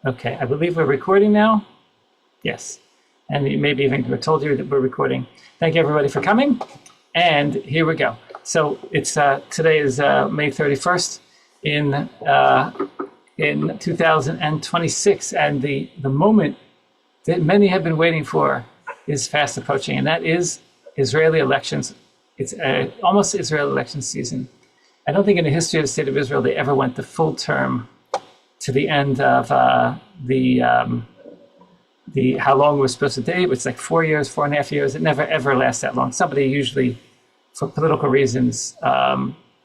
Okay, I believe we're recording now. Yes. And maybe even we told you that we're recording. Thank you everybody for coming. And here we go. So it's today is May 31st in 2026, and the moment that many have been waiting for is fast approaching, and that is Israeli elections. It's almost Israeli election season. I don't think in the history of the state of Israel they ever went the full term to the end of the how long we're supposed to date. It's like 4 years, 4.5 years. It never ever lasts that long. Somebody usually, for political reasons,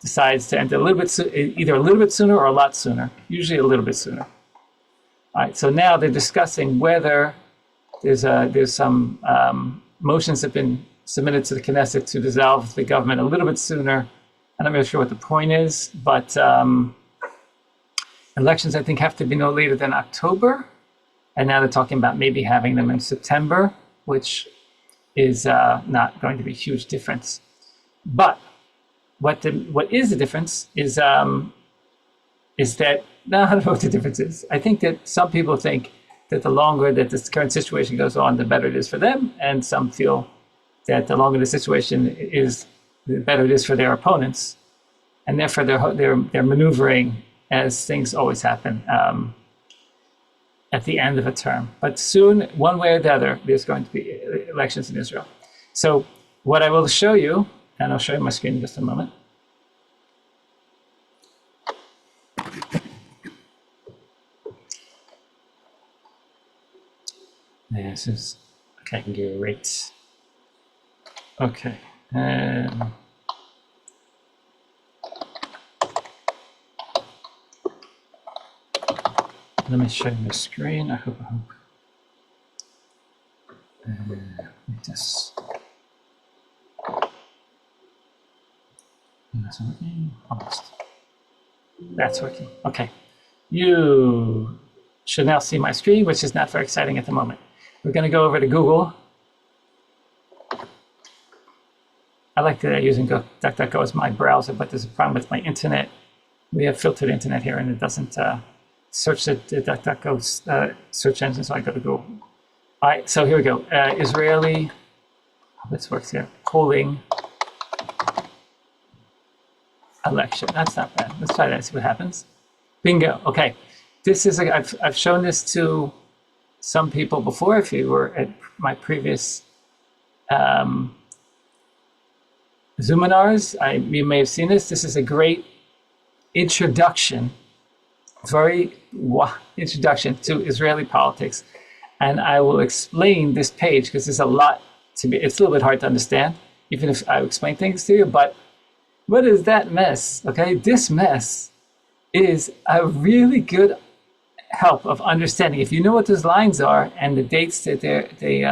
decides to end a little bit either a little bit sooner or a lot sooner. Usually a little bit sooner. All right. So now they're discussing whether there's some motions have been submitted to the Knesset to dissolve the government a little bit sooner. I'm not really sure what the point is, but elections, I think, have to be no later than October. And now they're talking about maybe having them in September, which is not going to be a huge difference. But what is the difference is that, no, I don't know what the difference is. I think that some people think that the longer that this current situation goes on, the better it is for them. And some feel that the longer the situation is, the better it is for their opponents. And therefore they're maneuvering as things always happen at the end of a term. But soon, one way or the other, there's going to be elections in Israel. So what I will show you, and I'll show you my screen in just a moment. This is, okay, I can give you rates. Okay. Let me show you my screen. I hope. Just. That's working. Almost. That's working. Okay. You should now see my screen, which is not very exciting at the moment. We're going to go over to Google. I like that using DuckDuckGo as my browser, but there's a problem with my internet. We have filtered internet here, and it doesn't search the DuckDuckGo search engine, so I go to Google. All right, so here we go. Israeli, this works here. Polling election. That's not bad. Let's try that and see what happens. Bingo. Okay, this is I've shown this to some people before. If you were at my previous Zoominars, you may have seen this. This is a great introduction, introduction to Israeli politics. And I will explain this page because there's a lot to be, it's a little bit hard to understand, even if I explain things to you, but what is that mess? Okay, this mess is a really good help of understanding. If you know what those lines are and the dates that they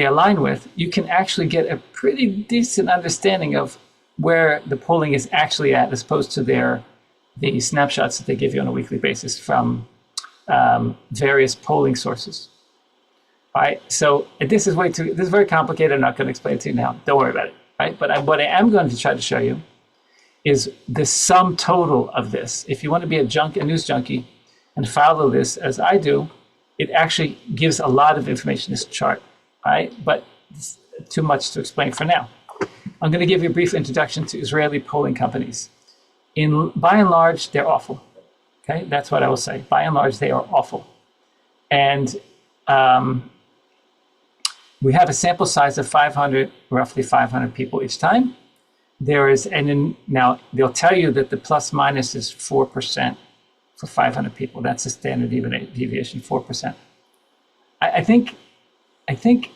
align with, you can actually get a pretty decent understanding of where the polling is actually at, as opposed to the snapshots that they give you on a weekly basis from various polling sources. All right, so this is very complicated. I'm not going to explain it to you now. Don't worry about it. Right, but what I am going to try to show you is the sum total of this. If you want to be a news junkie and follow this as I do, it actually gives a lot of information, this chart. Right, but it's too much to explain for now. I'm going to give you a brief introduction to Israeli polling companies. By and large, they're awful. Okay, that's what I will say. By and large, they are awful. And we have a sample size of 500, roughly 500 people each time. Now they'll tell you that the plus minus is 4% for 500 people. That's the standard deviation, 4%. I think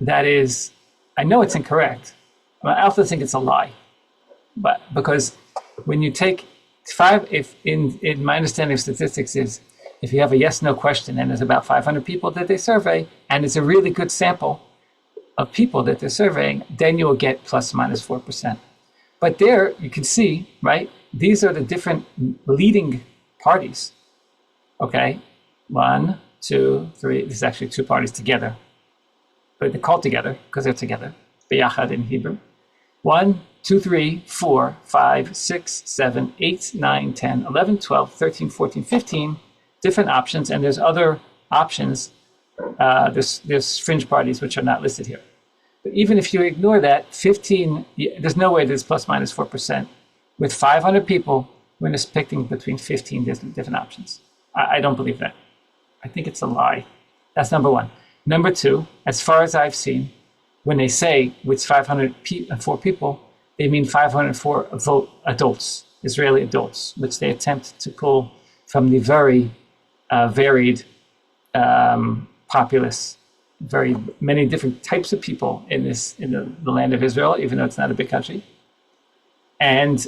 that is, I know it's incorrect. I also think it's a lie, but because when you take in my understanding of statistics is, if you have a yes/no question and there's about 500 people that they survey, and it's a really good sample of people that they're surveying, then you will get plus minus 4%. But there you can see, right? These are the different leading parties. Okay, 1, 2, 3. This is actually two parties together, but they're called together because they're together. Biyachad in Hebrew. 1, 2, 3, 4, 5, 6, 7, 8, 9, 10, 11, 12, 13, 14, 15 different options. And there's other options. There's fringe parties which are not listed here. But even if you ignore that, 15, there's no way that it's plus minus 4%. With 500 people, we're just picking between 15 different options. I don't believe that. I think it's a lie. That's number one. Number two, as far as I've seen, when they say with 504 people, they mean 504 adults, Israeli adults, which they attempt to pull from the very varied populace, very many different types of people in the land of Israel, even though it's not a big country. And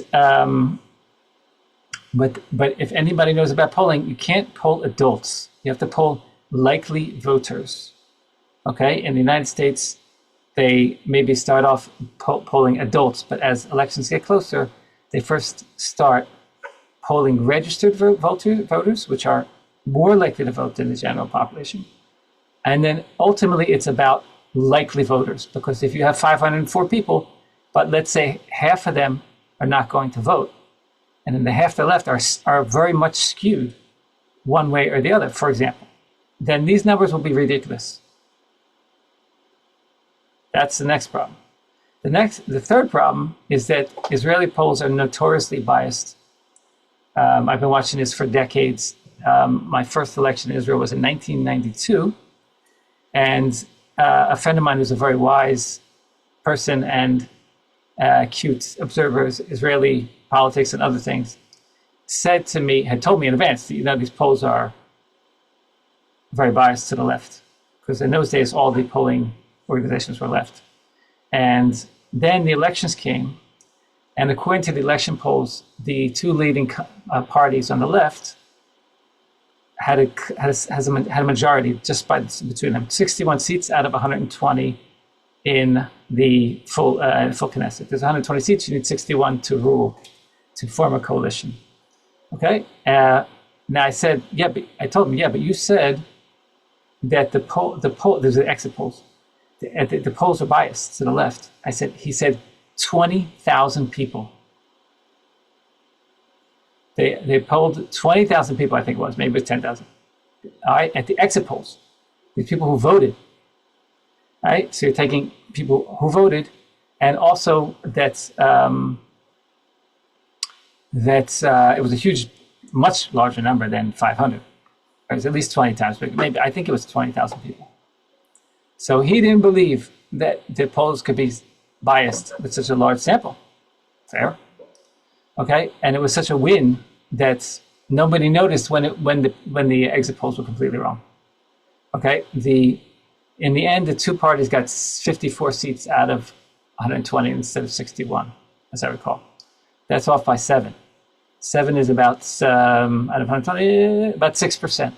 but if anybody knows about polling, you can't poll adults. You have to poll likely voters. Okay, in the United States, they maybe start off polling adults, but as elections get closer, they first start polling registered voters, which are more likely to vote than the general population. And then ultimately, it's about likely voters, because if you have 504 people, but let's say half of them are not going to vote, and then the half that left are very much skewed one way or the other, for example, then these numbers will be ridiculous. That's the next problem. The third problem is that Israeli polls are notoriously biased. I've been watching this for decades. My first election in Israel was in 1992, and a friend of mine who's a very wise person and acute observer of Israeli politics and other things, had told me in advance that, these polls are very biased to the left, because in those days all the polling organizations were left. And then the elections came, and according to the election polls, the two leading parties on the left had a majority just between them, 61 seats out of 120 in the full Knesset. If there's 120 seats, you need 61 to rule, to form a coalition. Okay. Now I said, I told him, but you said that the poll, there's the exit polls. The polls are biased to the left. He said 20,000 people. They polled 20,000 people, I think it was, maybe it was 10,000. All right, at the exit polls, the people who voted. All right, so you're taking people who voted, and also it was a huge, much larger number than 500. It was at least 20 times bigger. Maybe I think it was 20,000 people. So he didn't believe that the polls could be biased with such a large sample. Fair. Okay, and it was such a win that nobody noticed when the exit polls were completely wrong. Okay, in the end, the two parties got 54 seats out of 120 instead of 61, as I recall. That's off by 7. 7 is about out of 120, about 6%.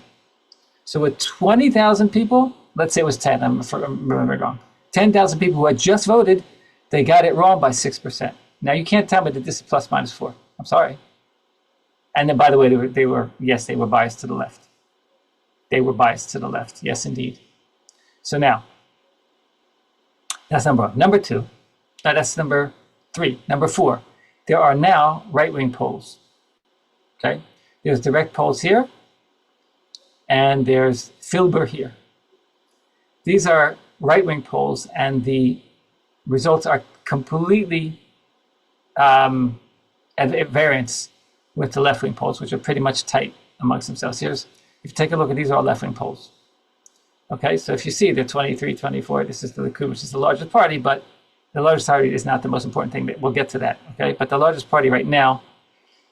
So with 20,000 people, let's say it was 10. I'm remembering wrong. 10,000 people who had just voted, they got it wrong by 6%. Now you can't tell me that this is plus minus 4. I'm sorry. And then, by the way, they were biased to the left. They were biased to the left. Yes, indeed. So now, that's number one. Number two, that's number three. Number four, there are now right-wing polls. Okay, there's direct polls here, and there's Filber here. These are right-wing polls, and the results are completely at variance with the left-wing polls, which are pretty much tight amongst themselves. If you take a look at these, are all left-wing polls. Okay, so if you see they're 23, 24, this is the Likud, which is the largest party, but the largest party is not the most important thing. We'll get to that, okay? But the largest party right now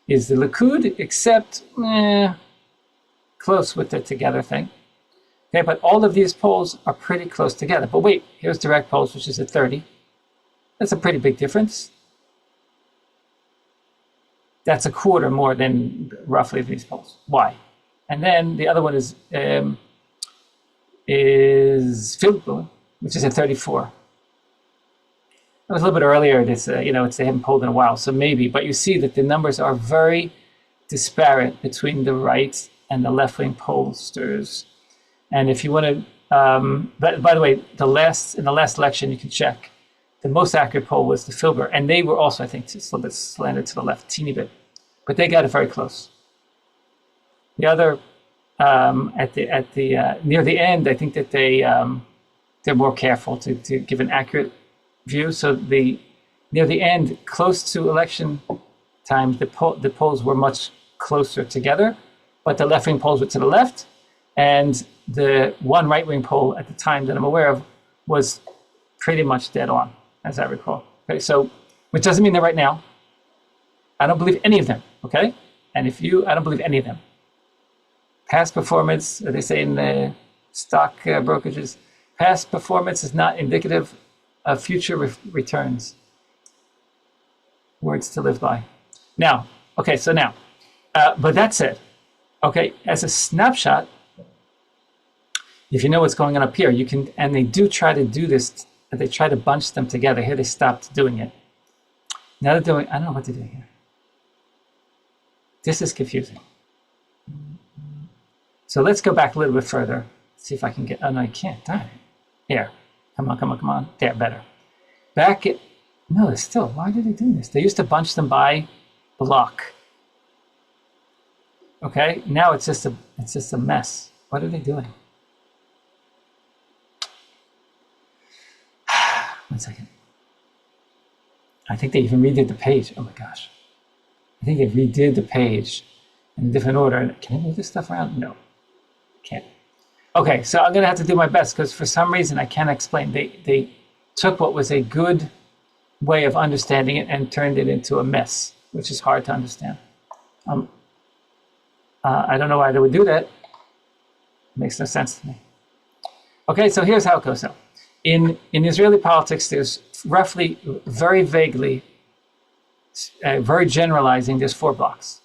is the Likud, except close with the Together thing. Okay, but all of these polls are pretty close together. But wait, here's direct polls, which is at 30. That's a pretty big difference. That's a quarter more than roughly these polls. Why? And then the other one is Filber, which is at 34. That was a little bit earlier. They haven't polled in a while, so maybe. But you see that the numbers are very disparate between the right and the left-wing pollsters. And if you want to, by the way, in the last election, you can check. The most accurate poll was the Filbert, and they were also, I think, just a little bit slanted to the left, teeny bit, but they got it very close. The other, at the near the end, I think that they're more careful to give an accurate view. So near the end, close to election time, the polls were much closer together, but the left-wing polls were to the left, and the one right-wing poll at the time that I'm aware of was pretty much dead on, as I recall. Okay, so which doesn't mean that right now. I don't believe any of them. Okay, and I don't believe any of them. Past performance, they say in the stock brokerages, past performance is not indicative of future returns. Words to live by. Now, okay, so now, but that said, okay, as a snapshot, if you know what's going on up here, you can, and they do try to do this, they try to bunch them together. Here they stopped doing it. Now they're doing, I don't know what they're doing here. This is confusing. So let's go back a little bit further. See if I can get, oh no, I can't, darn it. Here, come on. There, better. Back at, no, it's still, why did they do this? They used to bunch them by block. Okay, now it's just a mess. What are they doing? 1 second. I think they even redid the page. Oh my gosh. I think they redid the page in a different order. Can I move this stuff around? No, can't. Okay, so I'm gonna have to do my best because for some reason I can't explain. They took what was a good way of understanding it and turned it into a mess, which is hard to understand. I don't know why they would do that. It makes no sense to me. Okay, so here's how it goes. So in Israeli politics, there's roughly, very vaguely, very generalizing, there's 4 blocks.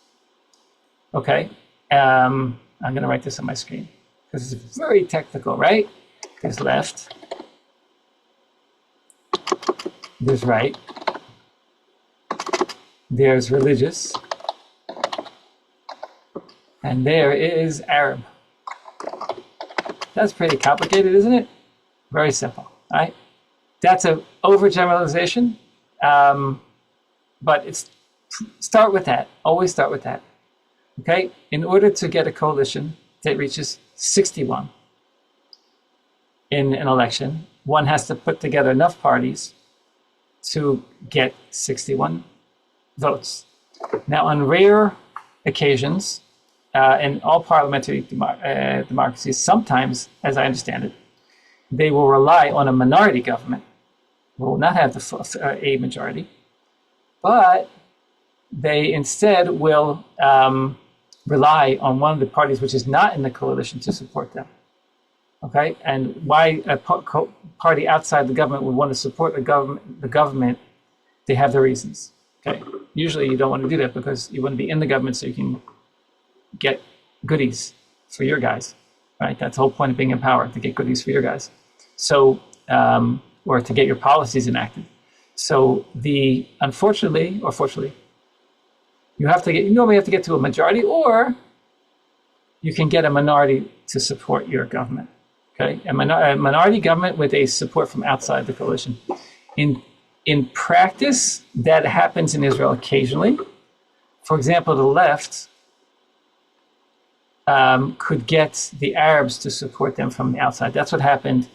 Okay, I'm going to write this on my screen because it's very technical, right? There's left, there's right, there's religious, and there is Arab. That's pretty complicated, isn't it? Very simple, right? That's an overgeneralization, but start with that. Always start with that. Okay? In order to get a coalition that reaches 61 in an election, one has to put together enough parties to get 61 votes. Now, on rare occasions, in all parliamentary democracies, sometimes, as I understand it, they will rely on a minority government, will not have a majority, but they instead will rely on one of the parties which is not in the coalition to support them. Okay, and why a party outside the government would want to support the government, they have their reasons. Okay, usually you don't want to do that because you want to be in the government so you can get goodies for your guys, right? That's the whole point of being in power, to get goodies for your guys. So, or to get your policies enacted. So unfortunately, or fortunately, you normally have to get to a majority, or you can get a minority to support your government. Okay, a minority government with a support from outside the coalition. In practice, that happens in Israel occasionally. For example, the left could get the Arabs to support them from the outside. That's what happened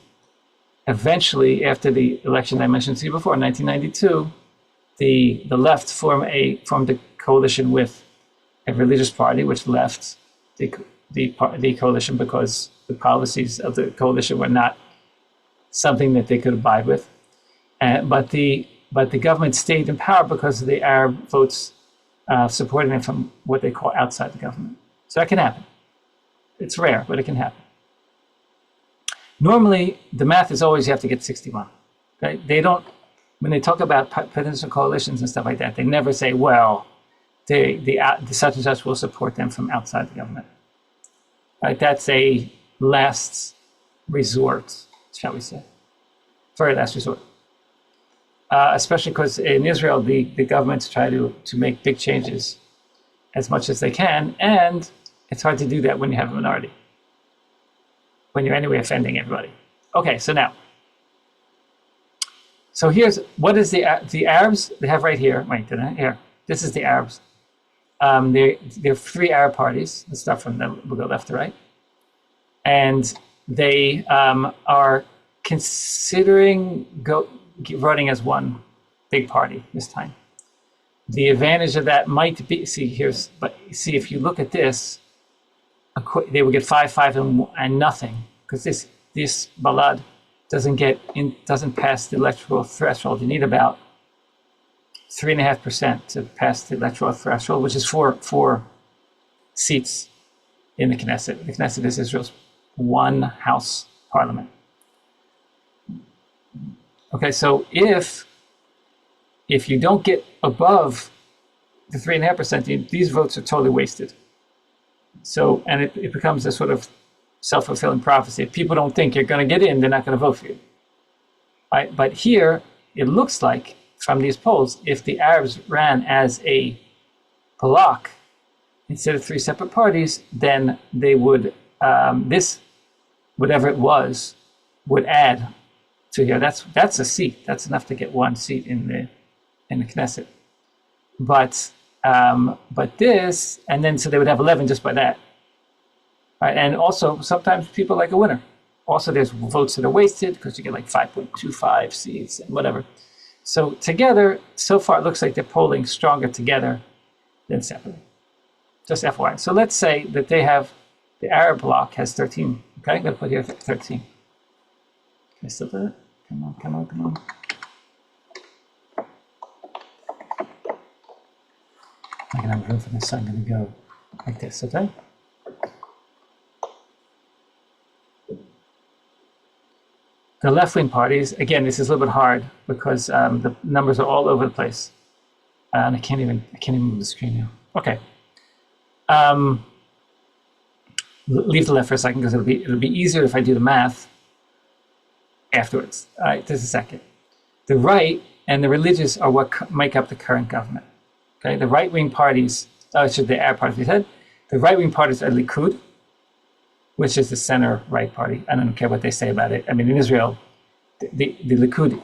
eventually after the election I mentioned to you before, in 1992. The left formed a coalition with a religious party, which left the coalition because the policies of the coalition were not something that they could abide with. But the government stayed in power because of the Arab votes supporting them from what they call outside the government. So that can happen. It's rare, but it can happen. Normally, the math is always you have to get 61. Okay? They don't, when they talk about presidential coalitions and stuff like that, they never say, well, the such and such will support them from outside the government. Right? That's a last resort, shall we say. Very last resort. Especially because in Israel, the governments try to make big changes as much as they can, and it's hard to do that when you have a minority, when you're anyway offending everybody. Okay, so now, So here's what is the Arabs they have right here. Wait, here. This is the Arabs. There are three Arab parties. Let's start from we'll go left to right, and they are considering running as one big party this time. The advantage of that might be but if you look at this, they would get 5-5 and nothing, because this Balad doesn't pass the electoral threshold. You need about 3.5% to pass the electoral threshold, which is four seats in the Knesset. The Knesset is Israel's one house parliament. Okay, so if you don't get above the 3.5%, these votes are totally wasted. So, and it becomes a sort of self-fulfilling prophecy. If people don't think you're going to get in, they're not going to vote for you. Right? But here, it looks like from these polls, if the Arabs ran as a bloc instead of three separate parties, then they would whatever it was, would add to here. That's a seat. That's enough to get one seat in the Knesset. But this, and then so they would have 11 just by that. Right? And also sometimes people like a winner. Also, there's votes that are wasted because you get like 5.25 seats and whatever. So together, so far it looks like they're polling stronger together than separately. Just FYI. So let's say that they have, the Arab bloc has 13. Okay, I'm going to put here 13. Can I still do it? Come on. I can have room for this, so I'm going to go like this, okay? The left-wing parties, again, this is a little bit hard because the numbers are all over the place. And I can't even move the screen now. Okay. Leave the left for a second because it'll be easier if I do the math afterwards. All right, just a second. The right and the religious are what make up the current government. Okay, the right-wing parties, the Arab parties we said, the right-wing parties are Likud, which is the center-right party. I don't care what they say about it. I mean, in Israel, the Likud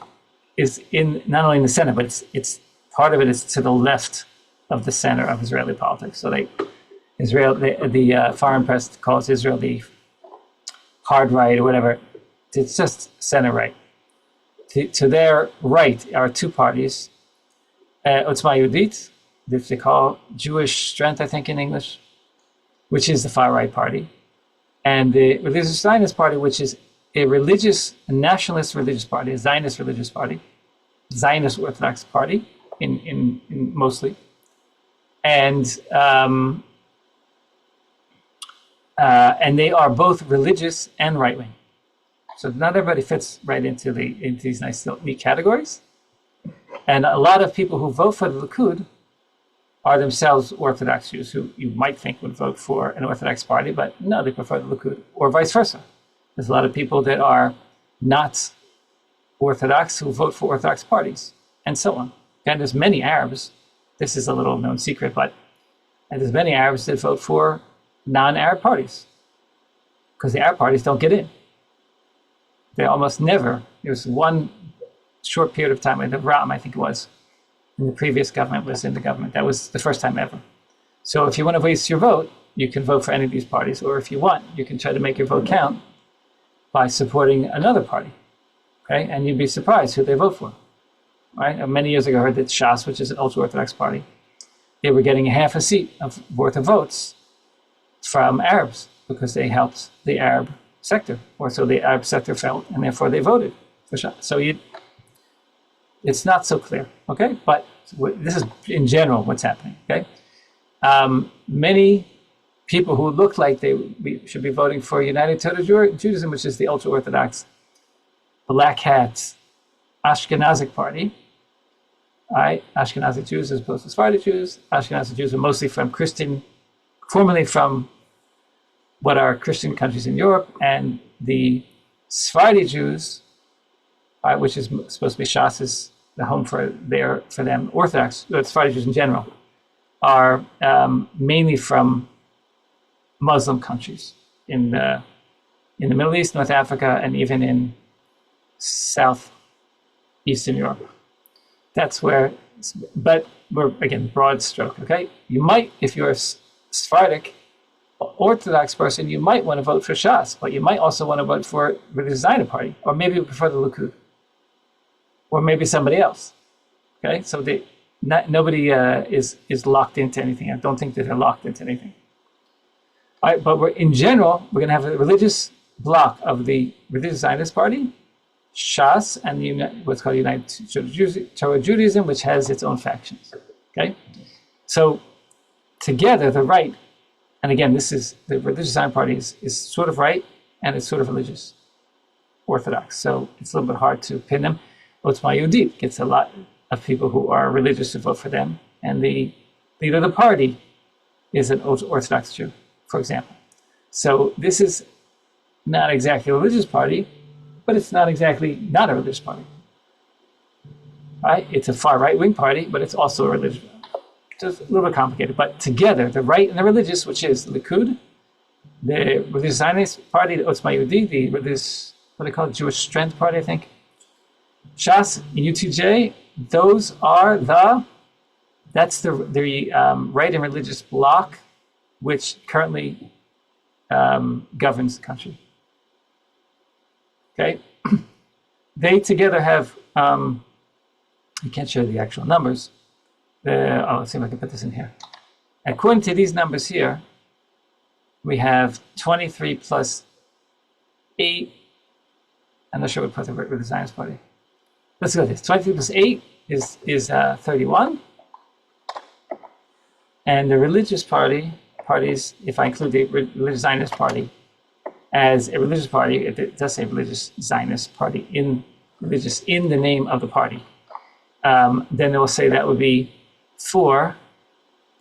is in not only in the center, but it's part of it is to the left of the center of Israeli politics. So the foreign press calls Israel the hard right or whatever. It's just center-right. To their right are two parties, Otzma Yehudit, which they call Jewish Strength, I think in English, which is the far-right party, and the Religious Zionist Party, which is a nationalist religious party, a Zionist religious party, Zionist Orthodox party in mostly, and they are both religious and right-wing. So not everybody fits right into these nice neat categories, and a lot of people who vote for the Likud are themselves Orthodox Jews who you might think would vote for an Orthodox party, but no, they prefer the Likud, or vice versa. There's a lot of people that are not Orthodox who vote for Orthodox parties, and so on. And there's many Arabs, this is a little known secret, and there's many Arabs that vote for non-Arab parties, because the Arab parties don't get in. They almost never, there was one short period of time, the Ram, I think it was, and the previous government was in the government. That was the first time ever. So if you want to waste your vote, you can vote for any of these parties, or if you want, you can try to make your vote count by supporting another party, okay? And you'd be surprised who they vote for, right? And many years ago, I heard that Shas, which is an ultra-Orthodox party, they were getting half a seat worth of votes from Arabs because they helped the Arab sector, or so the Arab sector felt, and therefore they voted for Shas. So it's not so clear, okay? But this is in general what's happening, okay? Many people who look like they should be voting for United Total Judaism, which is the ultra-Orthodox black hat Ashkenazic party, all right? Ashkenazic Jews as opposed to Sephardic Jews. Ashkenazic Jews are mostly formerly from what are Christian countries in Europe, and the Sephardi Jews, which is supposed to be Shas's the home for them, Orthodox, Sephardi Jews in general, are mainly from Muslim countries in the Middle East, North Africa, and even in South Eastern Europe. That's where, but we're, again, broad stroke, okay? You might, if you're a Sephardic Orthodox person, you might want to vote for Shas, but you might also want to vote for the Zionist Party, or maybe you prefer the Likud, or maybe somebody else, okay? So nobody is locked into anything. I don't think that they're locked into anything. All right, but in general, we're going to have a religious bloc of the religious Zionist Party, Shas, and what's called United Torah Judaism, which has its own factions. Okay, so together, the right, and again, this is the religious Zionist Party is sort of right and it's sort of religious, Orthodox. So it's a little bit hard to pin them. Otzma Yehudit gets a lot of people who are religious to vote for them, and the leader of the party is an Orthodox Jew, for example. So this is not exactly a religious party, but it's not exactly not a religious party. Right? It's a far right-wing party, but it's also a religious party. Just a little bit complicated. But together, the right and the religious, which is the Likud, the religious Zionist Party, the Otzma Yehudit, the religious, what they call it, Jewish Strength Party, I think, Shas and UTJ, those are that's the right and religious bloc which currently governs the country. Okay, they together have, I can't show the actual numbers. Let's see if I can put this in here. According to these numbers here, we have 23 plus 8. I'm not sure what put with the Zionist Party. Let's go with this. 23 plus 8 is 31. And the religious parties, if I include the religious Zionist Party, as a religious party, it does say religious Zionist Party in the name of the party. Then it will say that would be 4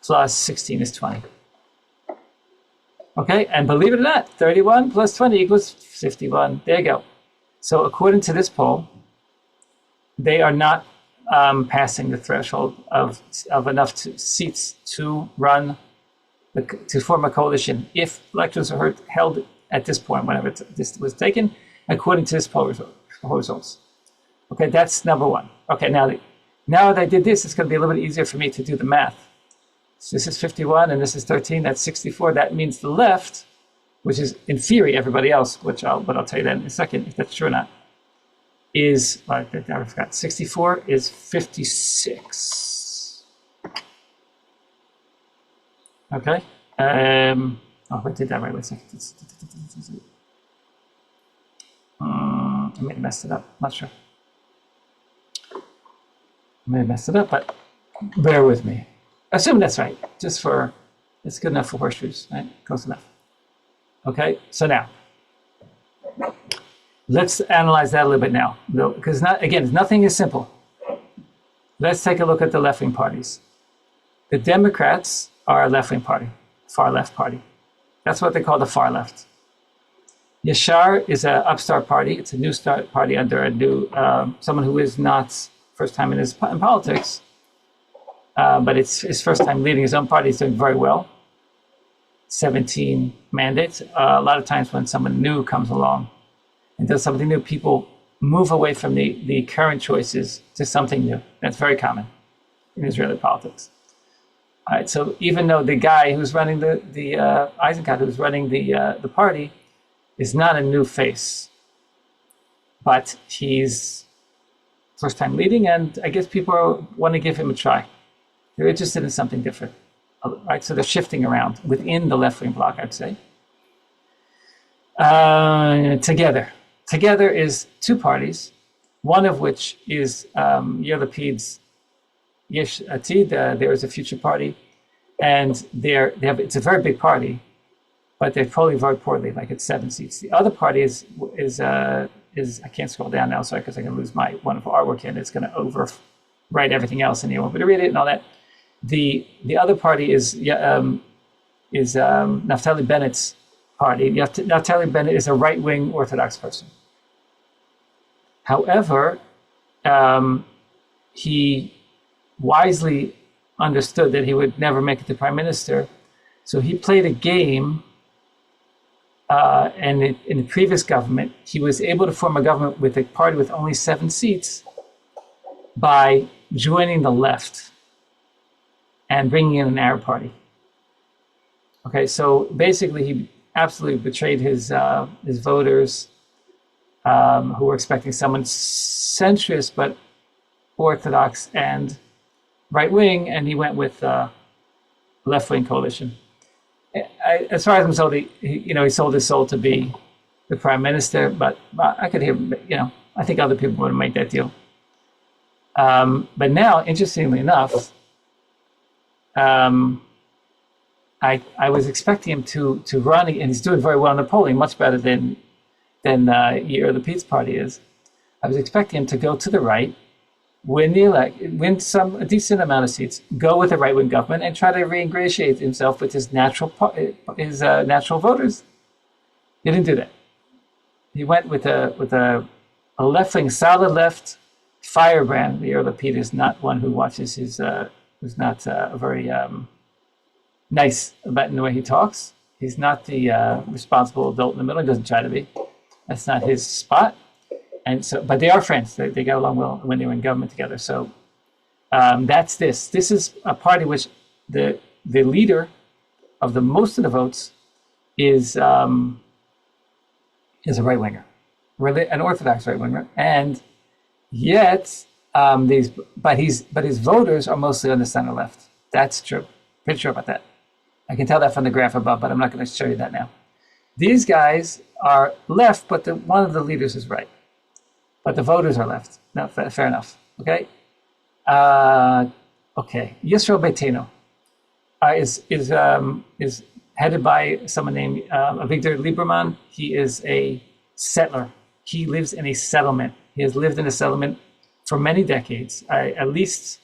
plus 16 is 20. Okay, and believe it or not, 31 plus 20 equals 51. There you go. So according to this poll, they are not passing the threshold of enough seats to to form a coalition if elections are held at this point, whenever this was taken, according to this poll results. Okay, that's number one. Okay, now that I did this, it's going to be a little bit easier for me to do the math. So this is 51 and this is 13, that's 64. That means the left, which is in theory everybody else, but I'll tell you that in a second if that's true or not, is, I forgot, 64 is 56. Okay. I did that right. Wait a second. I may have messed it up. Not sure. I may have messed it up, but bear with me. Assume that's right. It's good enough for horseshoes, right? Close enough. Okay. So now, let's analyze that a little bit now, because nothing is simple. Let's take a look at the left-wing parties. The Democrats are a left-wing party, far left party. That's what they call the far left. Yashar is an upstart party. It's a new start party under a new someone who is not first time in politics, but it's his first time leading his own party. He's doing very well. 17 mandates. A lot of times when someone new comes along and does something new, people move away from the current choices to something new. That's very common in Israeli politics. All right, so even though the guy who's running the Eisenkot, who's running the party, is not a new face, but he's first time leading, and I guess people want to give him a try. They're interested in something different. All right, so they're shifting around within the left-wing bloc, I'd say. Together is two parties, one of which is Yair Lapid's Yesh Atid. There is a future party, and it's a very big party, but they're polling very poorly, like it's 7 seats. The other party is I can't scroll down now, sorry, because I can lose my wonderful artwork here, and it's going to overwrite everything else, and you won't be able to read it and all that. The other party is Naftali Bennett's party. Naftali Bennett is a right-wing Orthodox person. However, he wisely understood that he would never make it to prime minister, so he played a game. And in the previous government, he was able to form a government with a party with only 7 seats, by joining the left and bringing in an Arab party. Okay, so basically he absolutely betrayed his voters who were expecting someone centrist but orthodox and right wing, and he went with left wing coalition. As far as I'm told, he sold his soul to be the prime minister, but I could hear, I think other people would have made that deal. But now, interestingly enough, I was expecting him to run, and he's doing very well in the polling, much better than Yair Lapid's party is. I was expecting him to go to the right, win a decent amount of seats, go with a right-wing government, and try to re-ingratiate himself with his natural voters. He didn't do that. He went with a left-wing, solid left firebrand. Yair Lapid is not one who watches who's not very nice about in the way he talks. He's not the responsible adult in the middle. He doesn't try to be. That's not his spot. And so, but they are friends. They got along well when they were in government together. So that's this. This is a party which the leader of the most of the votes is a right winger, an Orthodox right winger, and yet his voters are mostly on the center left. That's true. Pretty sure about that. I can tell that from the graph above, but I'm not going to show you that now. These guys are left, but one of the leaders is right. But the voters are left. No, fair enough. Okay. Okay. Yisrael Beitenu is headed by someone named Avigdor Lieberman. He is a settler. He lives in a settlement. He has lived in a settlement for many decades, at least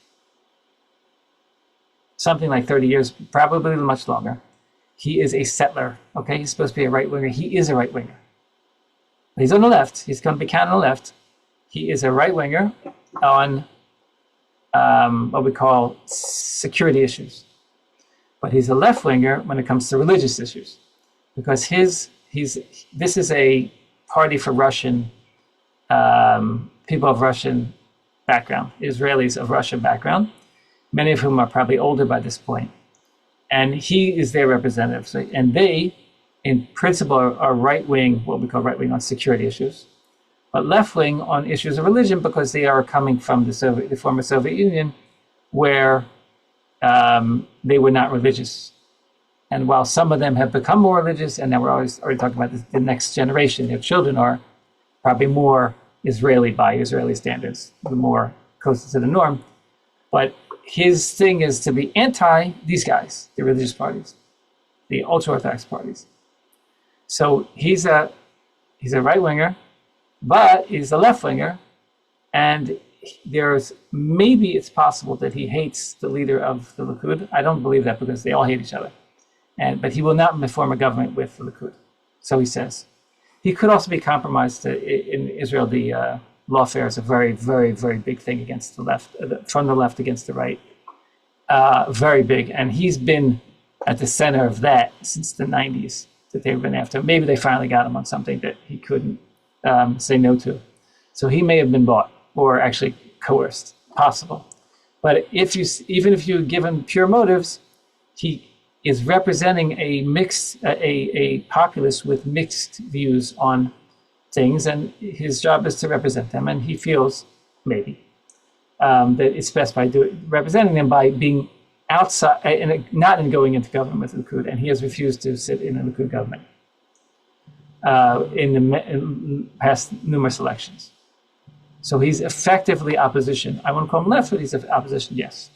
something like 30 years, probably much longer. He is a settler. Okay, he's supposed to be a right winger. He is a right winger. He's on the left. He's going to be counted on the left. He is a right winger on what we call security issues, but he's a left winger when it comes to religious issues, because this is a party for Russian people of Russian background, Israelis of Russian background, many of whom are probably older by this point, and he is their representative. So, and they, in principle, are right wing, what we call right wing on security issues, but left wing on issues of religion, because they are coming from the former Soviet Union, where they were not religious. And while some of them have become more religious, and now we're already talking about the next generation, their children are probably more Israeli by Israeli standards, the more closer to the norm. But his thing is to be anti these guys, the religious parties, the ultra-Orthodox parties. So he's a right winger, but he's a left winger, and maybe it's possible that he hates the leader of the Likud. I don't believe that, because they all hate each other. But he will not form a government with the Likud, so he says. He could also be compromised. In Israel, the lawfare is a very, very, very big thing against the left, from the left against the right. Very big, and he's been at the center of that since the 90s, that they've been after. Maybe they finally got him on something that he couldn't say no to. So he may have been bought or actually coerced, possible. But even if you give him pure motives, he is representing a populace with mixed views on things, and his job is to represent them. And he feels maybe that it's best by representing them by being outside and not in going into government with the Likud. And he has refused to sit in a Likud government in past numerous elections. So he's effectively opposition. I wouldn't call him left, but he's opposition, yes.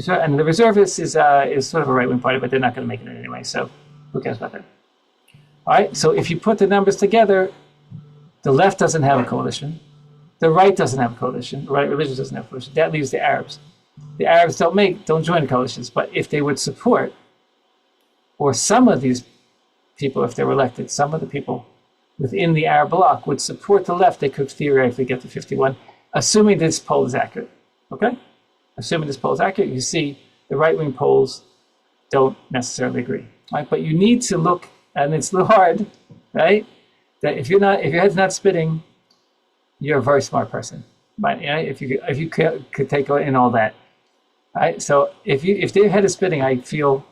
And the Reservists is sort of a right-wing party, but they're not going to make it anyway, so who cares about that? All right, so if you put the numbers together, the left doesn't have a coalition, the right doesn't have a coalition, the right religion doesn't have a coalition. That leaves the Arabs. The Arabs don't join coalitions, but if they would support, or some of these people, if they were elected, some of the people within the Arab bloc would support the left, they could theoretically get to 51, assuming this poll is accurate, okay? Assuming this poll is accurate, you see the right-wing polls don't necessarily agree, right? But you need to look, and it's a little hard, right? That if your head's not spinning, you're a very smart person. But if you could take in all that, right? So if their head is spinning, I feel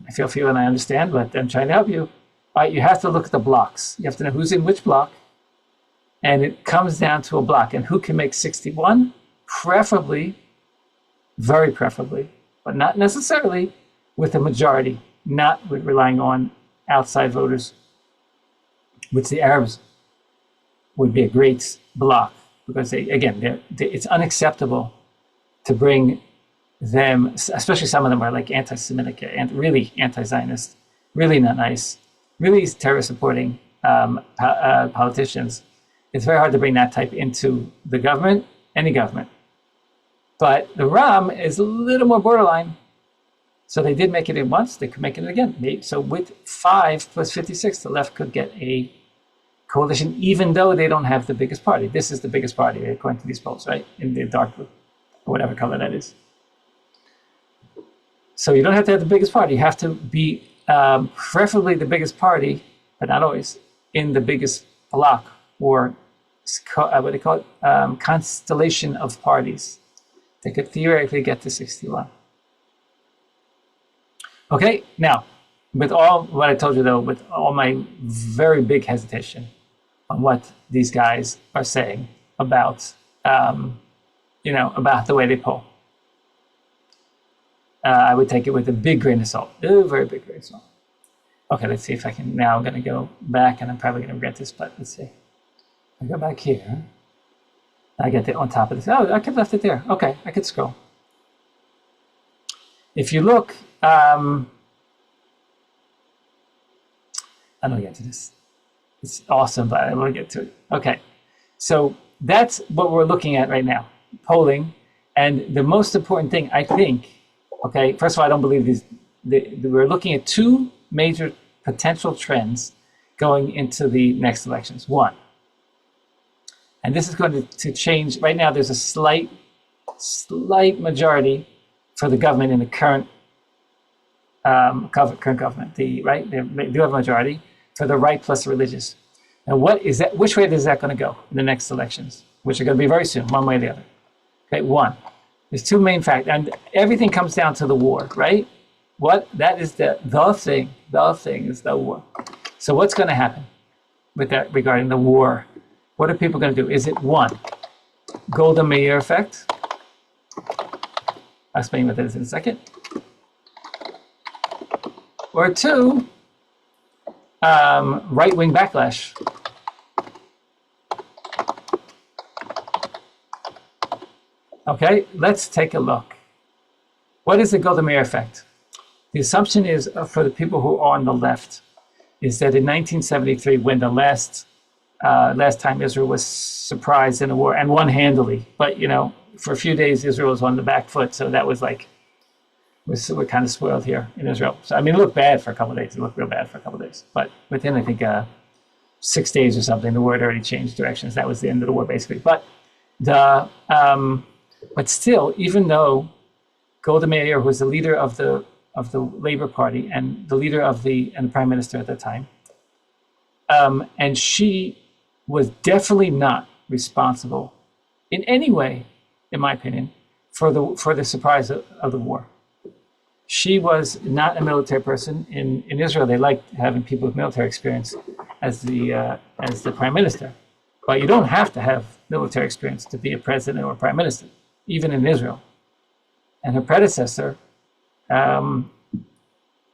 and I understand, but I'm trying to help you. All right, you have to look at the blocks. You have to know who's in which block, and it comes down to a block. And who can make 61? Preferably, very preferably, but not necessarily with a majority, not with relying on outside voters, which the Arabs would be a great block because it's unacceptable to bring them, especially some of them are like anti-Semitic and really anti-Zionist, really not nice, really terror-supporting politicians. It's very hard to bring that type into the government, any government. But the Ram is a little more borderline. So they did make it in once, they could make it again. So with 5 plus 56, the left could get a coalition, even though they don't have the biggest party. This is the biggest party, according to these polls, right? In the dark blue, or whatever color that is. So you don't have to have the biggest party. You have to be preferably the biggest party, but not always, in the biggest bloc, or what do they call it? Constellation of parties. They could theoretically get to 61. Okay, now, with all what I told you though, with all my very big hesitation on what these guys are saying about, about the way they poll, I would take it with a big grain of salt, a very big grain of salt. Okay, let's see if I can, now I'm gonna go back and I'm probably gonna regret this, but let's see. I go back here, I get it on top of this. Oh, I could have left it there. Okay, I could scroll. If you look, I don't get to this. It's awesome, but I want to get to it. Okay, so that's what we're looking at right now, polling. And the most important thing, I think, okay, first of all, I don't believe we're looking at two major potential trends going into the next elections. One, and this is going to change. Right now, there's a slight majority for the government in the current government. They do have a majority for the right plus the religious. Now, what is that? Which way is that going to go in the next elections, which are going to be very soon, one way or the other? Okay, one. There's two main factors, and everything comes down to the war, right? That is the thing. The thing is the war. So what's going to happen with that regarding the war? What are people going to do? Is it one, Golda Meir effect? I'll explain what that is in a second. Or two, right-wing backlash. Okay, let's take a look. What is the Golda Meir effect? The assumption is, for the people who are on the left, is that in 1973, when the last time Israel was surprised in a war and won handily, but for a few days Israel was on the back foot, so that was like, we're kind of spoiled here in Israel. So I mean, it looked bad for a couple of days. It looked real bad for a couple of days, but within I think 6 days or something, the war had already changed directions. That was the end of the war, basically. But but still, even though Golda Meir was the leader of the Labor Party and the leader and the prime minister at that time, and she was definitely not responsible in any way, in my opinion, for the surprise of the war. She was not a military person. In Israel, they like having people with military experience as the prime minister, but you don't have to have military experience to be a president or a prime minister, even in Israel. And her predecessor, Levi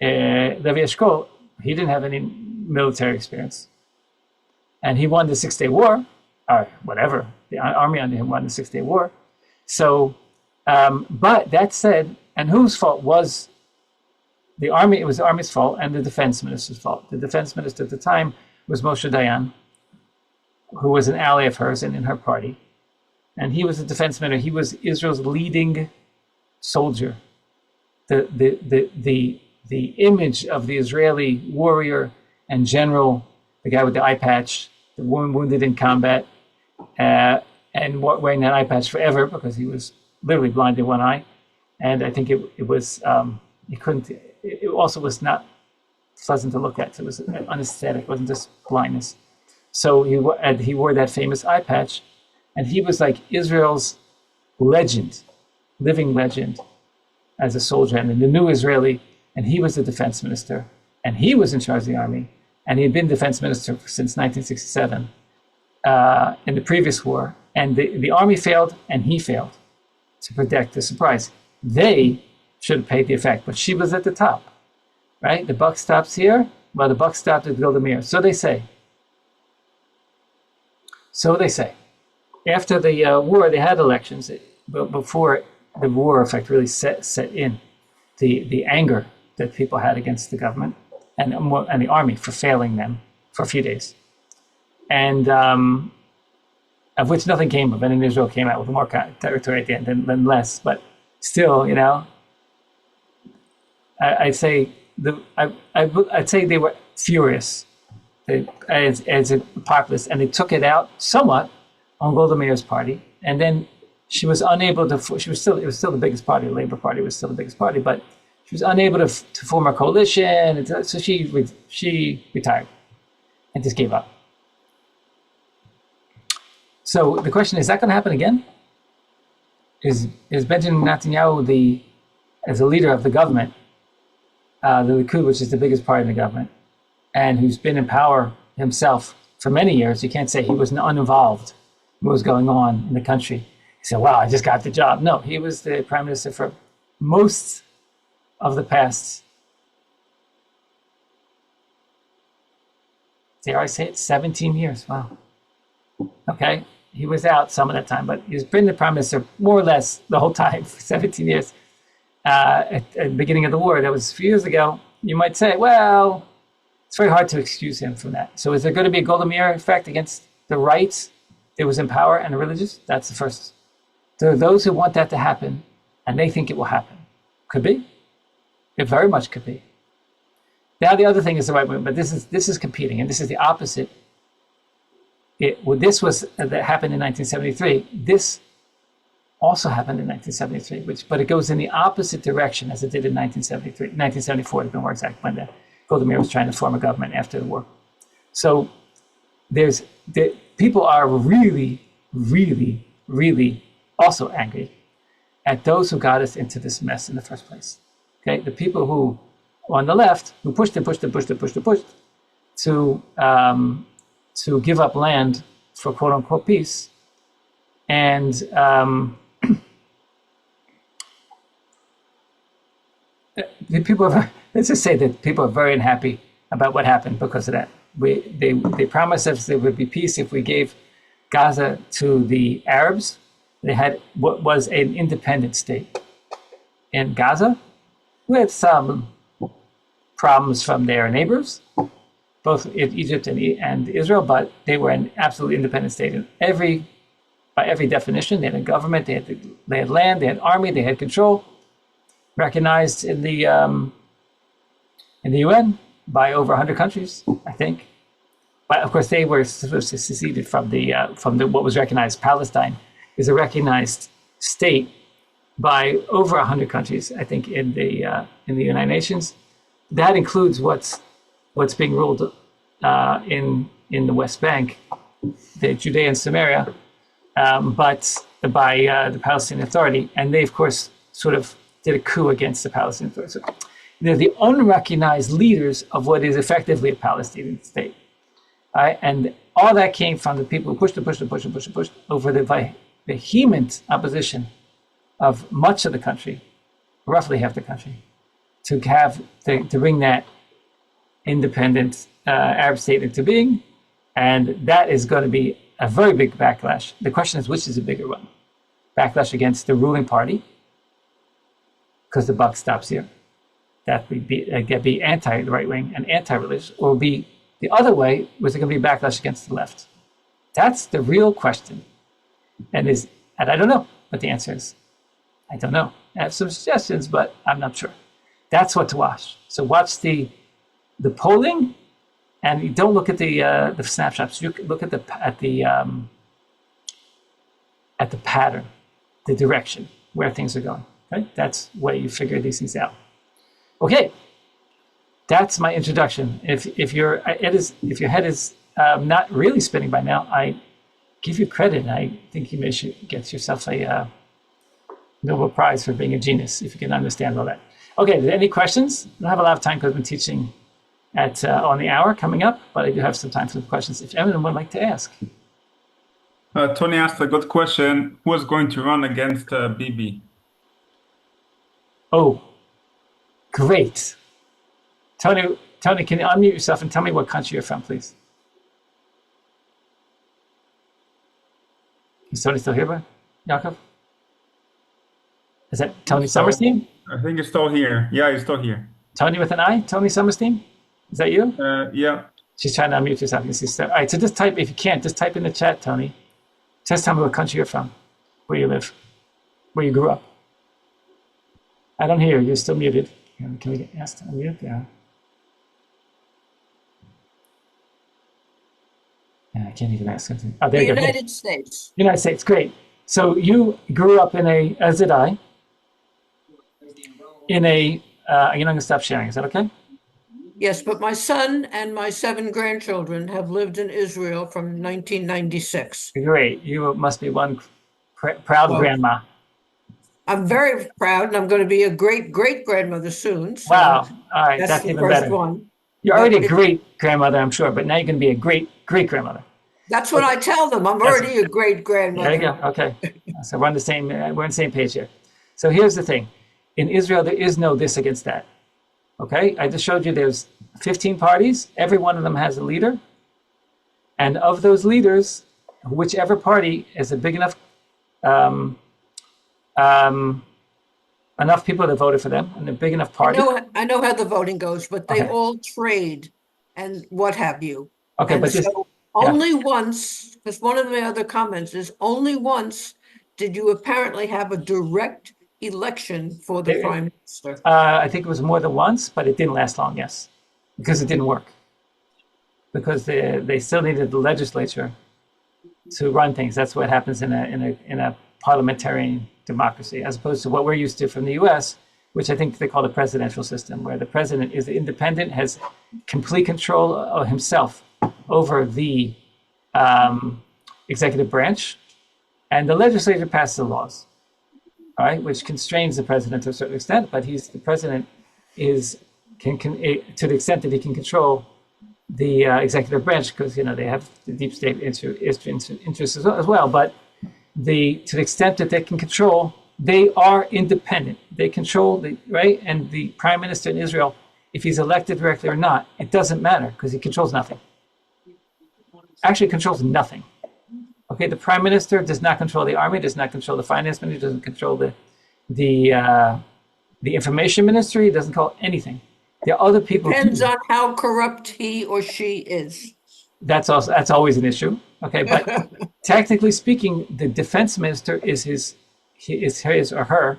Eshkol, he didn't have any military experience, and he won the 6-Day War, or whatever. The army under him won the 6-Day War. So, but that said, and whose fault was the army? It was the army's fault and the defense minister's fault. The defense minister at the time was Moshe Dayan, who was an ally of hers and in her party. And he was the defense minister. He was Israel's leading soldier. The image of the Israeli warrior and general, the guy with the eye patch, the woman wounded in combat, and wearing that eye patch forever because he was literally blind in one eye. And I think it also was not pleasant to look at. It was unaesthetic. It wasn't just blindness. So he wore that famous eye patch, And he was like Israel's legend, living legend as a soldier, and the new Israeli. And he was the defense minister, and he was in charge of the army. And he had been defense minister since 1967 in the previous war. And the army failed, and he failed to protect the surprise. They should have paid the effect, but she was at the top, right? The buck stops here. Well, the buck stopped at Golda Meir. So they say. So they say. After the war, they had elections, but before the war effect really set in, the anger that people had against the government and the army for failing them for a few days, and of which nothing came of. And then Israel came out with more territory at the end than less, but still, I'd say I'd say they were furious as a populace, and they took it out somewhat on Golda Meir's party, and then she was unable to. It was still the biggest party. The Labour Party was still the biggest party, but she was unable to form a coalition, and so she retired and just gave up. So the question is that going to happen again? Is Benjamin Netanyahu as a leader of the government, the Likud, which is the biggest party in the government, and who's been in power himself for many years? You can't say he was uninvolved in what was going on in the country. He said, "Wow, I just got the job." No, he was the prime minister for most of the past, dare I say it, 17 years. Wow. Okay, he was out some of that time, but he's been the prime minister more or less the whole time for 17 years. At the beginning of the war, that was a few years ago. You might say, well, it's very hard to excuse him from that. So is there going to be a Golda Meir effect against the right that was in power and the religious? That's the first. There are those who want that to happen, and they think it will happen. Could be. It very much could be. Now the other thing is the right wing, but this is competing, and this is the opposite. This was that happened in 1973. This also happened in 1973, but it goes in the opposite direction as it did in 1974, to be more exact, when Golda Meir was trying to form a government after the war. So people are really, really, really also angry at those who got us into this mess in the first place. Okay, the people who on the left who pushed to give up land for quote unquote peace, and the people let's just say that people are very unhappy about what happened because of that. They promised us there would be peace if we gave Gaza to the Arabs. They had what was an independent state in Gaza with some problems from their neighbors, both in Egypt and Israel, but they were an absolutely independent state. And by every definition, they had a government, they had land, they had army, they had control, recognized in the UN by over 100 countries, I think. But of course, they were seceded from what was recognized. Palestine is a recognized state by over 100 countries, I think, in the United Nations. That includes what's being ruled in the West Bank, the Judea and Samaria, but by the Palestinian Authority, and they of course sort of did a coup against the Palestinian Authority. So they're the unrecognized leaders of what is effectively a Palestinian state, right? And all that came from the people who pushed over the vehement opposition of much of the country, roughly half the country, to bring that independent Arab state into being. And that is going to be a very big backlash. The question is, which is a bigger one? Backlash against the ruling party, because the buck stops here. That would be anti the right wing and anti-religious, or be the other way, was it going to be backlash against the left? That's the real question. And I don't know what the answer is. I don't know. I have some suggestions, but I'm not sure. That's what to watch. So watch the polling, and you don't look at the snapshots. You look at the pattern, the direction, where things are going. Okay, that's where you figure these things out. Okay, that's my introduction. If your head is not really spinning by now, I give you credit. I think you should get yourself a Nobel Prize for being a genius if you can understand all that. Okay, any questions? I don't have a lot of time because I've been teaching at on the hour coming up, but I do have some time for the questions if anyone would like to ask. Tony asked a good question. Who is going to run against Bibi? Oh, great. Tony, can you unmute yourself and tell me what country you're from, please? Is Tony still here, bud? Yaakov? Is that Tony Summerstein? I think he's still here. Yeah, he's still here. Tony with an I? Tony Summerstein? Is that you? Yeah. She's trying to unmute herself. All right, so just type, if you can't, just type in the chat, Tony. Just tell me what country you're from, where you live, where you grew up. I don't hear you. You're still muted. Can we get asked to unmute? Yeah. Yeah, I can't even ask something. Oh, there you go. United States. United States, great. So you grew up in a, as did I, in a, you're not going to stop sharing. Is that okay? Yes, but my son and my 7 grandchildren have lived in Israel from 1996. Great. You must be one proud grandma. I'm very proud, and I'm going to be a great-great-grandmother soon. So wow. All right, that's even better. One. You're already a great grandmother, I'm sure, but now you're going to be a great grandmother. That's what I tell them. I'm already a great grandmother. There you go. Okay. So we're on the same page here. So here's the thing. In Israel, there is no this against that. Okay, I just showed you there's 15 parties. Every one of them has a leader. And of those leaders, whichever party is a big enough, enough people that voted for them, and a big enough party. I know how the voting goes, but they all trade and what have you. Okay, and but so only once, because one of my other comments is only once did you apparently have a direct election for the prime minister. I think it was more than once, but it didn't last long, yes, because it didn't work. Because they still needed the legislature to run things. That's what happens in a parliamentarian democracy, as opposed to what we're used to from the US, which I think they call the presidential system, where the president is independent, has complete control of himself over the executive branch, and the legislature passes the laws. All right, which constrains the president to a certain extent, but the president can to the extent that he can control the executive branch, because they have the deep state interests as well. But to the extent that they can control, they are independent. They control and the prime minister in Israel, if he's elected directly or not, it doesn't matter because he controls nothing. Actually, controls nothing. Okay, the prime minister does not control the army, does not control the finance minister, doesn't control the information ministry, doesn't control anything. There are other people. Depends on how corrupt he or she is. That's always an issue. Okay, but technically speaking, the defense minister is his or her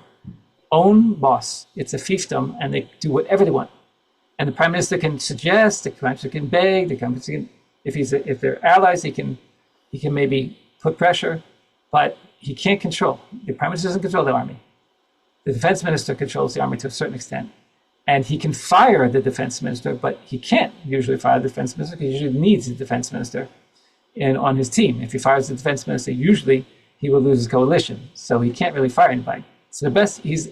own boss. It's a fiefdom, and they do whatever they want. And the prime minister can suggest, the prime minister can beg, the prime minister can, if they're allies, he can maybe put pressure, but he can't control. The prime minister doesn't control the army. The defense minister controls the army to a certain extent. And he can fire the defense minister, but he can't usually fire the defense minister because he usually needs the defense minister on his team. If he fires the defense minister, usually he will lose his coalition. So he can't really fire anybody. So he's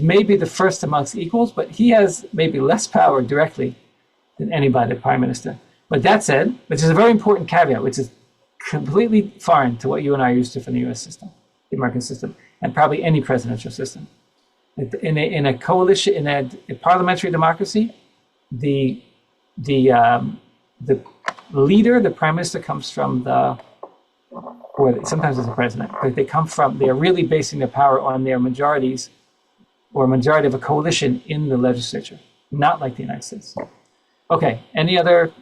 maybe the first amongst equals, but he has maybe less power directly than anybody, the prime minister. But that said, which is a very important caveat, which is completely foreign to what you and I are used to from the U.S. system, the American system, and probably any presidential system. In a coalition, in a parliamentary democracy, the leader, the prime minister, comes from or sometimes it's the president, but they're really basing their power on their majorities or majority of a coalition in the legislature, not like the United States. Okay,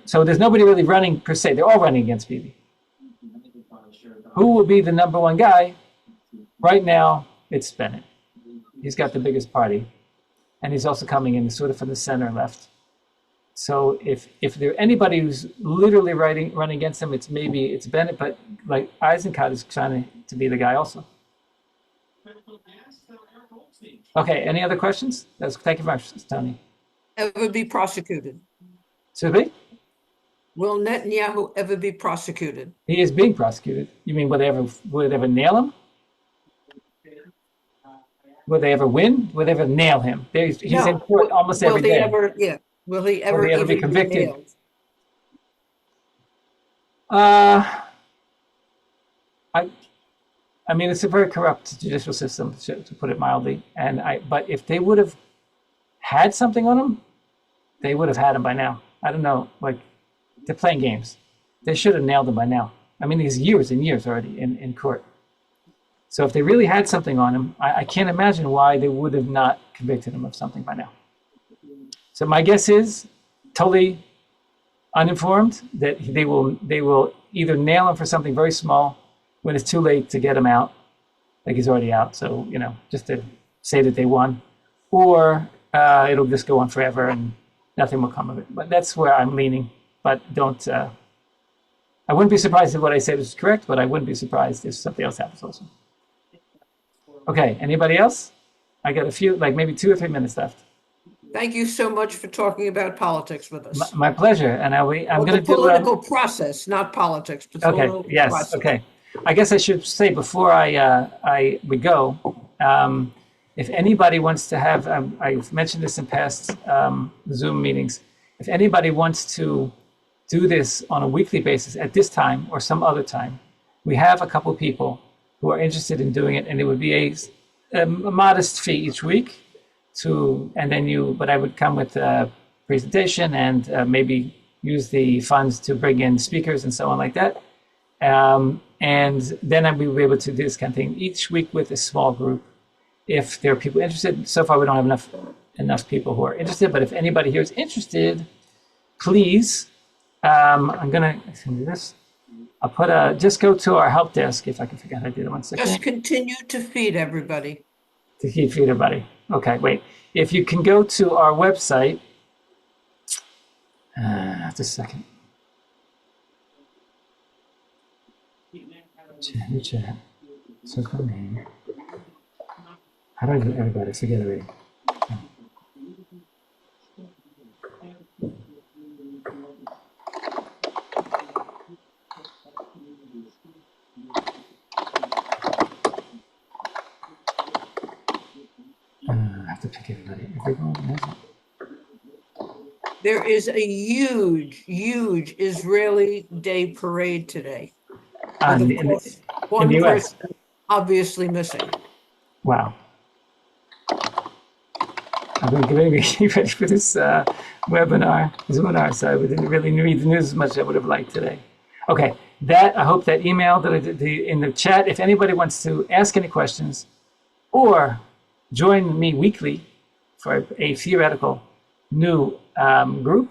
so there's nobody really running per se. They're all running against Bibi. Who will be the number one guy? Right now, it's Bennett. He's got the biggest party, and he's also coming in sort of from the center left. So if there anybody who's literally running against him, it's Bennett, but like Eisenkot is trying to be the guy also. Okay, any other questions? Thank you very much, Tony. Ever be prosecuted? Should be? Will Netanyahu ever be prosecuted? He is being prosecuted. You mean will they ever nail him? Will they ever win? Will they ever nail him? He's in court almost every day. Will he Will ever he ever be even convicted? nailed? I mean, it's a very corrupt judicial system, to put it mildly. But if they would have had something on him, they would have had him by now. I don't know. Like, they're playing games. They should have nailed him by now. I mean, he's years and years already in court. So if they really had something on him, I can't imagine why they would have not convicted him of something by now. So my guess is, totally uninformed, that they will either nail him for something very small when it's too late to get him out, like he's already out. So, just to say that they won, or it'll just go on forever and nothing will come of it. But that's where I'm leaning. But I wouldn't be surprised if what I said is correct, but I wouldn't be surprised if something else happens also. Okay, anybody else? I got a few, like maybe 2 or 3 minutes left. Thank you so much for talking about politics with us. My pleasure. And I'm going to do political process, not politics. But okay. Yes. Process. Okay. I guess I should say before we go, if anybody wants to have, I've mentioned this in past Zoom meetings. If anybody wants to do this on a weekly basis at this time or some other time, we have a couple of people who are interested in doing it, and it would be a modest fee each week. But I would come with a presentation and maybe use the funds to bring in speakers and so on like that. And then I will be able to do this kind of thing each week with a small group. If there are people interested, so far we don't have enough people who are interested, but if anybody here is interested, please, I'm gonna do this. I'll just go to our help desk, if I can figure out how to do that 1 second. Just continue to feed everybody. To feed everybody. Okay, wait. If you can go to our website, just a second. Chat. Circle name. How do I do everybody? Forget it already. I have to pick everybody. Everyone. There is a huge Israeli Day parade today. And of course, one person obviously missing. Wow. I've been getting ready for this webinar, so I didn't really read the news as much as I would have liked today. Okay, I hope that email that I did in the chat, if anybody wants to ask any questions or join me weekly for a theoretical new group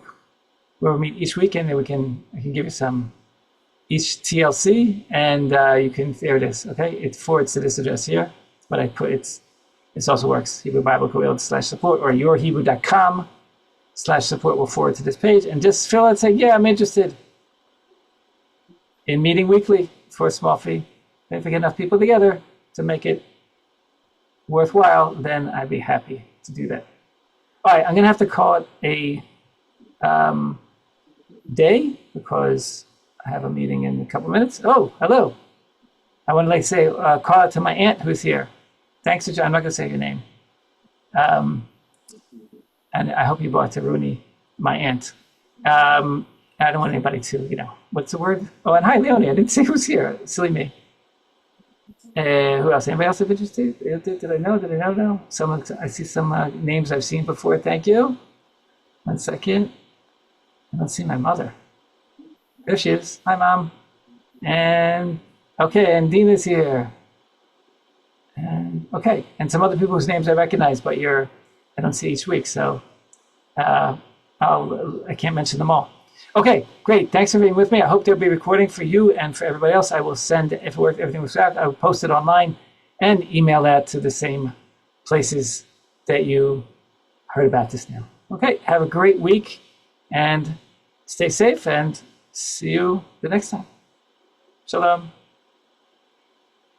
where we meet each weekend, and I can give you each TLC, and there it is. Okay, it forwards to this address here, but this also works. Hebrew Bible /support or yourhebrew.com/support will forward to this page, and just fill out and say, yeah, I'm interested in meeting weekly for a small fee. And if we get enough people together to make it worthwhile, then I'd be happy to do that. All right, I'm going to have to call it a day because I have a meeting in a couple minutes. Oh, hello. I want to say, call out to my aunt who's here. Thanks, I'm not going to say your name. And I hope you brought to Rooney, my aunt. I don't want anybody to, what's the word? Oh, and hi, Leonie. I didn't say who's here. Silly me. Who else? Anybody else have interested? Did I know? No. I see some names I've seen before. Thank you. 1 second. I don't see my mother. There she is. Hi, Mom. And okay, and Dina's here. And okay, and some other people whose names I recognize, but I don't see each week, so I can't mention them all. Okay, great. Thanks for being with me. I hope there'll be recording for you and for everybody else. I will send, if everything works out, I will post it online and email that to the same places that you heard about this now. Okay, have a great week and stay safe, and see you the next time. Shalom.